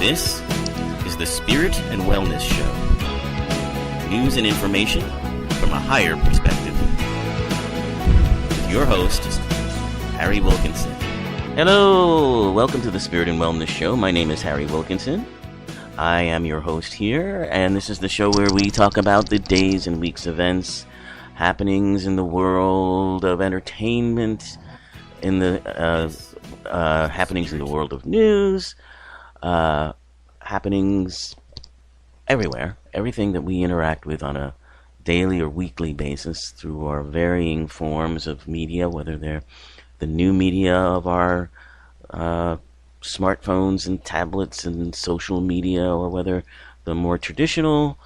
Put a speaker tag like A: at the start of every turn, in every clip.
A: This is the Spirit and Wellness Show. News and information from a higher perspective. With your host, Harry Wilkinson. Hello, welcome to the Spirit and Wellness Show. My name is Harry Wilkinson. I am your host here, and this is the show where we talk about the days and weeks events, happenings in the world of entertainment, in the happenings in the world of news, happenings everywhere, everything that we interact with on a daily or weekly basis through our varying forms of media, whether they're the new media of our smartphones and tablets and social media, or whether the more traditional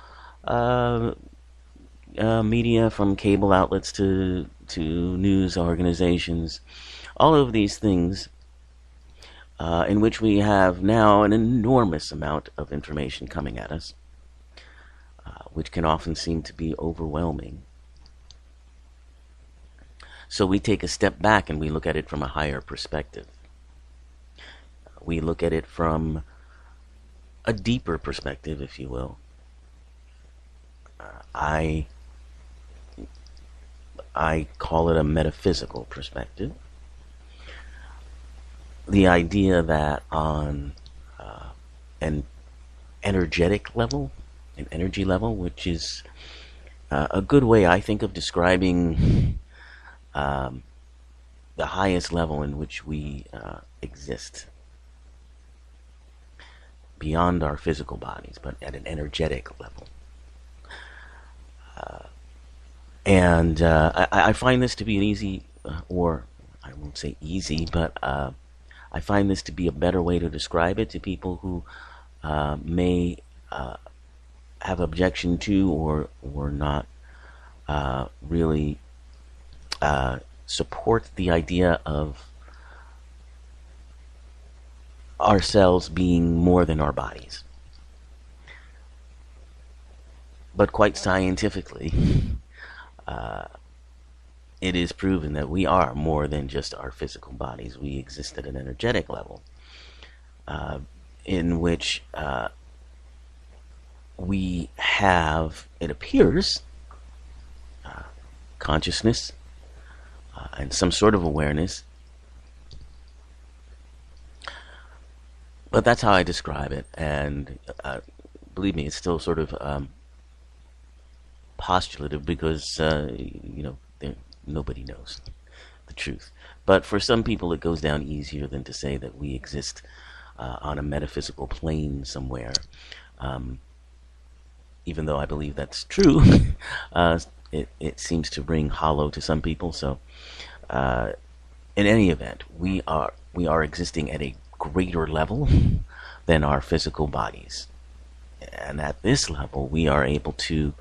A: media from cable outlets to news organizations. All of these things in which we have now an enormous amount of information coming at us, which can often seem to be overwhelming. So we take a step back and we look at it from a higher perspective. We look at it from a deeper perspective, if you will. I call it a metaphysical perspective. The idea that on an energetic level, an energy level, which is a good way, I think, of describing the highest level in which we exist, beyond our physical bodies, but at an energetic level. And I find this to be an easy, or I won't say easy, but I find this to be a better way to describe it to people who may have objection to or not really support the idea of ourselves being more than our bodies. But quite scientifically, it is proven that we are more than just our physical bodies. We exist at an energetic level, in which we have, it appears, consciousness and some sort of awareness. But that's how I describe it, and believe me, it's still sort of postulative because nobody knows the truth. But for some people, it goes down easier than to say that we exist on a metaphysical plane somewhere. Even though I believe that's true, it seems to ring hollow to some people. So, in any event, we are existing at a greater level than our physical bodies, and at this level, we are able to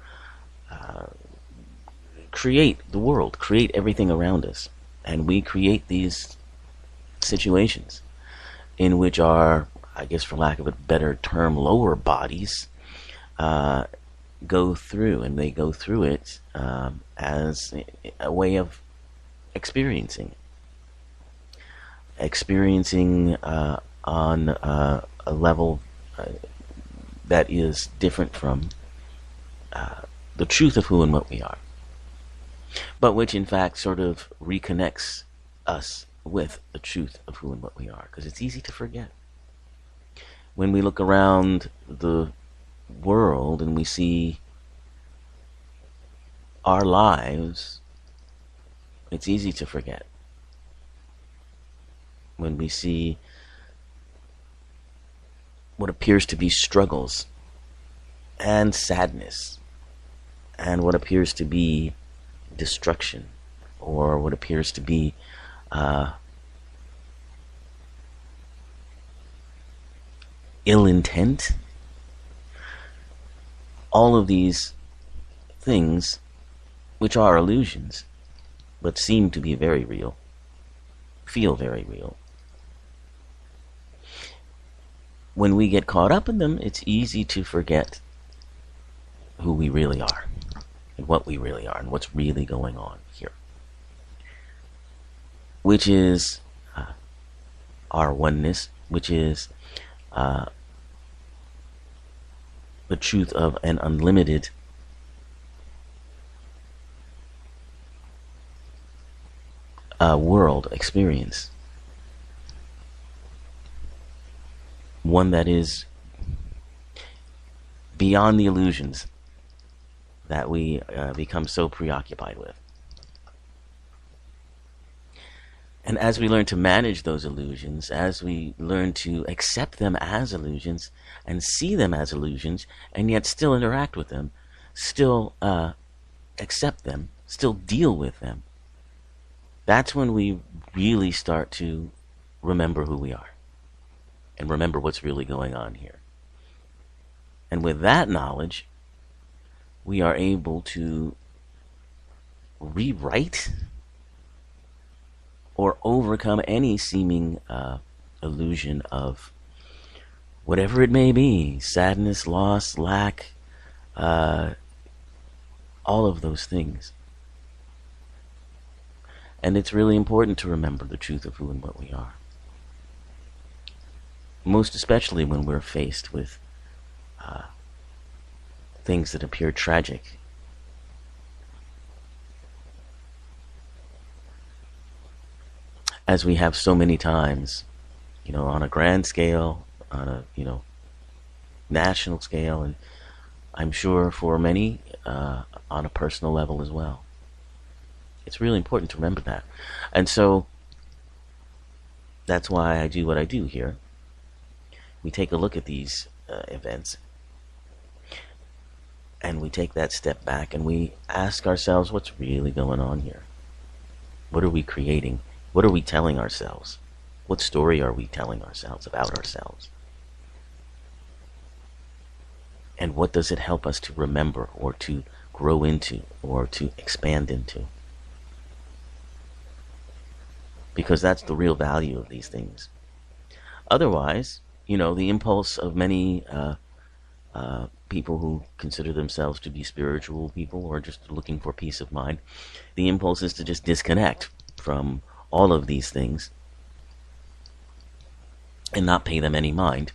A: create the world, create everything around us, and we create these situations in which our, I guess for lack of a better term, lower bodies go through, and they go through it as a way of experiencing on a level that is different from the truth of who and what we are, but which in fact sort of reconnects us with the truth of who and what we are, because it's easy to forget. When we look around the world and we see our lives, it's easy to forget. When we see what appears to be struggles and sadness, and what appears to be destruction, or what appears to be ill intent, all of these things, which are illusions, but seem to be very real, feel very real. When we get caught up in them, it's easy to forget who we really are, and what we really are, and what's really going on here, which is our oneness, which is the truth of an unlimited world experience. One that is beyond the illusions that we become so preoccupied with. And as we learn to manage those illusions, as we learn to accept them as illusions and see them as illusions, and yet still interact with them, still accept them, still deal with them, that's when we really start to remember who we are and remember what's really going on here. And with that knowledge, we are able to rewrite or overcome any seeming illusion of whatever it may be, sadness, loss, lack, all of those things. And it's really important to remember the truth of who and what we are. Most especially when we're faced with things that appear tragic. As we have so many times, on a grand scale, on a, national scale, and I'm sure for many, on a personal level as well. It's really important to remember that. And so, that's why I do what I do here. We take a look at these events, and we take that step back, and we ask ourselves, what's really going on here? What are we creating? What are we telling ourselves? What story are we telling ourselves about ourselves? And what does it help us to remember or to grow into or to expand into? Because that's the real value of these things. Otherwise, the impulse of many people who consider themselves to be spiritual people or just looking for peace of mind, the impulse is to just disconnect from all of these things and not pay them any mind.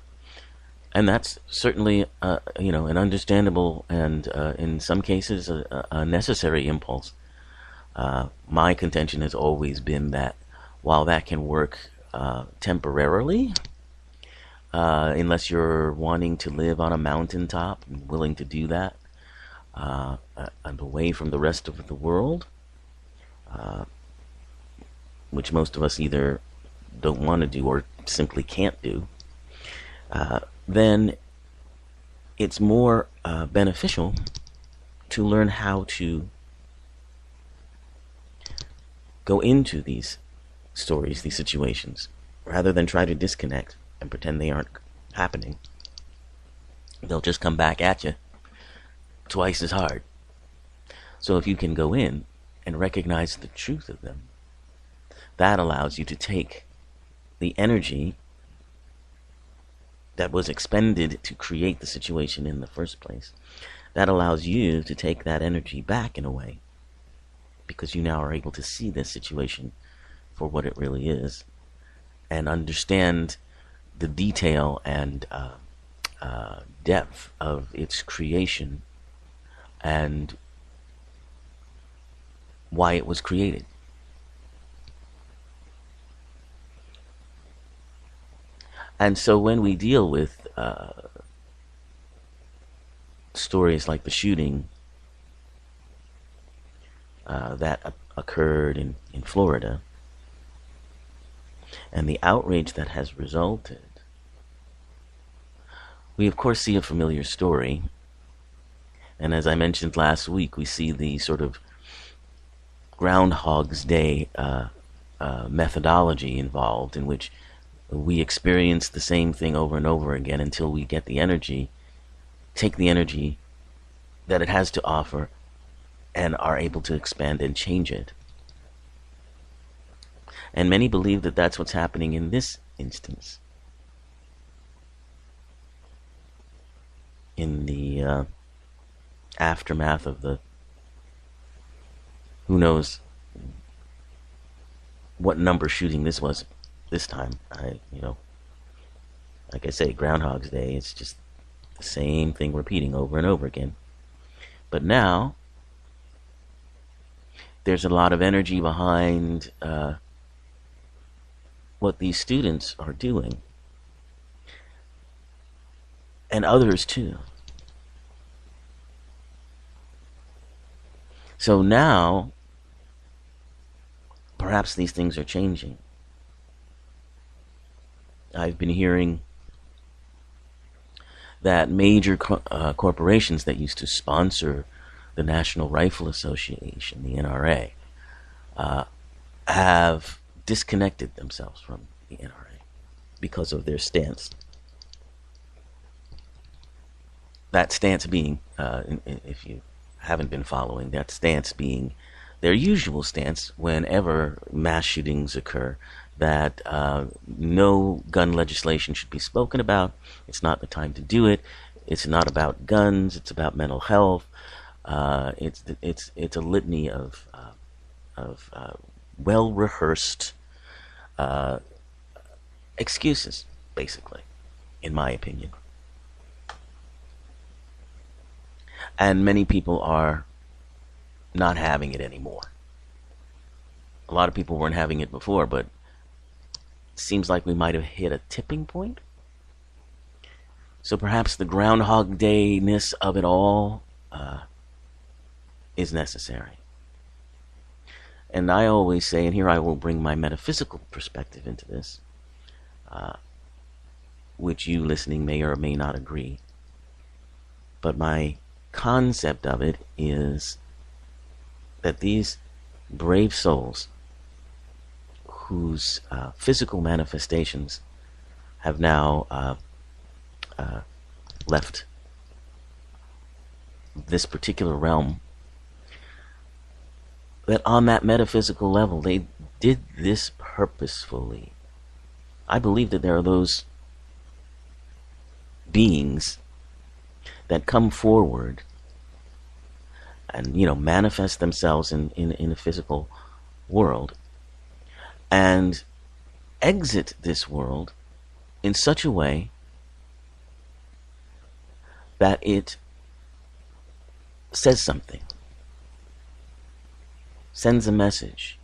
A: And that's certainly, an understandable and, in some cases, a necessary impulse. My contention has always been that while that can work temporarily, unless you're wanting to live on a mountaintop and willing to do that, and away from the rest of the world, which most of us either don't want to do or simply can't do, then it's more beneficial to learn how to go into these stories, these situations, rather than try to disconnect and pretend they aren't happening. They'll just come back at you twice as hard. So if you can go in and recognize the truth of them, that allows you to take the energy that was expended to create the situation in the first place. That allows you to take that energy back in a way, because you now are able to see this situation for what it really is and understand the detail and depth of its creation and why it was created. And so when we deal with stories like the shooting that occurred in Florida, and the outrage that has resulted, we of course see a familiar story. And as I mentioned last week, we see the sort of Groundhog's Day methodology involved, in which we experience the same thing over and over again until we get the energy, take the energy that it has to offer, and are able to expand and change it. And many believe that that's what's happening in this instance. In the aftermath of the, who knows what number shooting this was this time. Like I say, Groundhog's Day, it's just The same thing repeating over and over again. But now, there's a lot of energy behind what these students are doing. And others too. So now, perhaps these things are changing. I've been hearing that major corporations that used to sponsor the National Rifle Association, the NRA, have disconnected themselves from the NRA because of their stance. That stance being, if you haven't been following, that stance being their usual stance whenever mass shootings occur, that no gun legislation should be spoken about. It's not the time to do it. It's not about guns. It's about mental health. It's a litany of well-rehearsed excuses, basically, in my opinion. And many people are not having it anymore. A lot of people weren't having it before, but it seems like we might have hit a tipping point. So perhaps the Groundhog Day-ness of it all is necessary. And I always say, and here I will bring my metaphysical perspective into this, which you listening may or may not agree, but my concept of it is that these brave souls whose physical manifestations have now left this particular realm, that on that metaphysical level they did this purposefully. I believe that there are those beings that come forward and, manifest themselves in the physical world and exit this world in such a way that it says something, sends a message,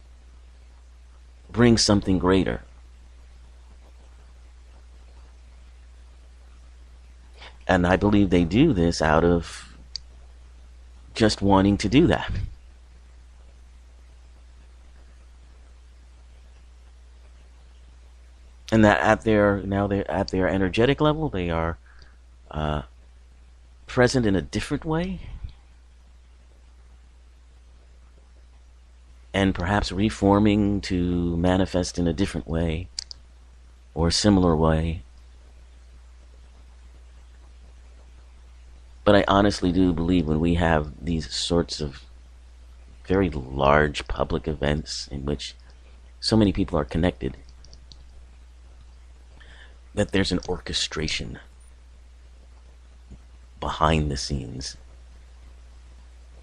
A: brings something greater. And I believe they do this out of just wanting to do that. And that at their energetic level, they are present in a different way, and perhaps reforming to manifest in a different way or a similar way. But I honestly do believe when we have these sorts of very large public events in which so many people are connected, that there's an orchestration behind the scenes.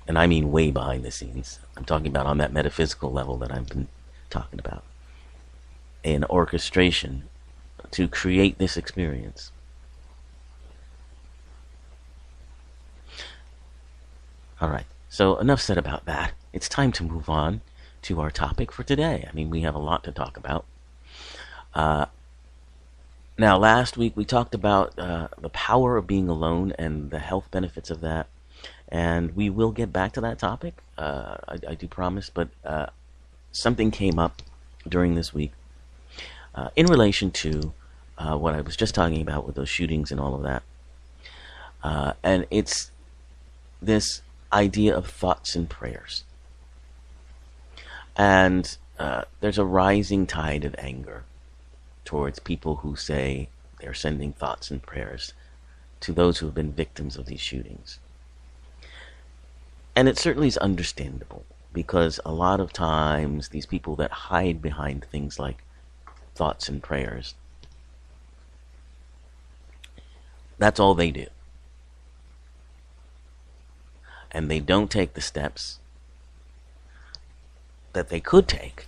A: And I mean way behind the scenes. I'm talking about on that metaphysical level that I've been talking about. An orchestration to create this experience. All right, so enough said about that. It's time to move on to our topic for today. I mean, we have a lot to talk about. Now, last week we talked about the power of being alone and the health benefits of that. And we will get back to that topic, I do promise. But something came up during this week in relation to what I was just talking about with those shootings and all of that. And it's this idea of thoughts and prayers. And there's a rising tide of anger towards people who say they're sending thoughts and prayers to those who have been victims of these shootings. And it certainly is understandable, because a lot of times these people that hide behind things like thoughts and prayers, that's all they do. And they don't take the steps that they could take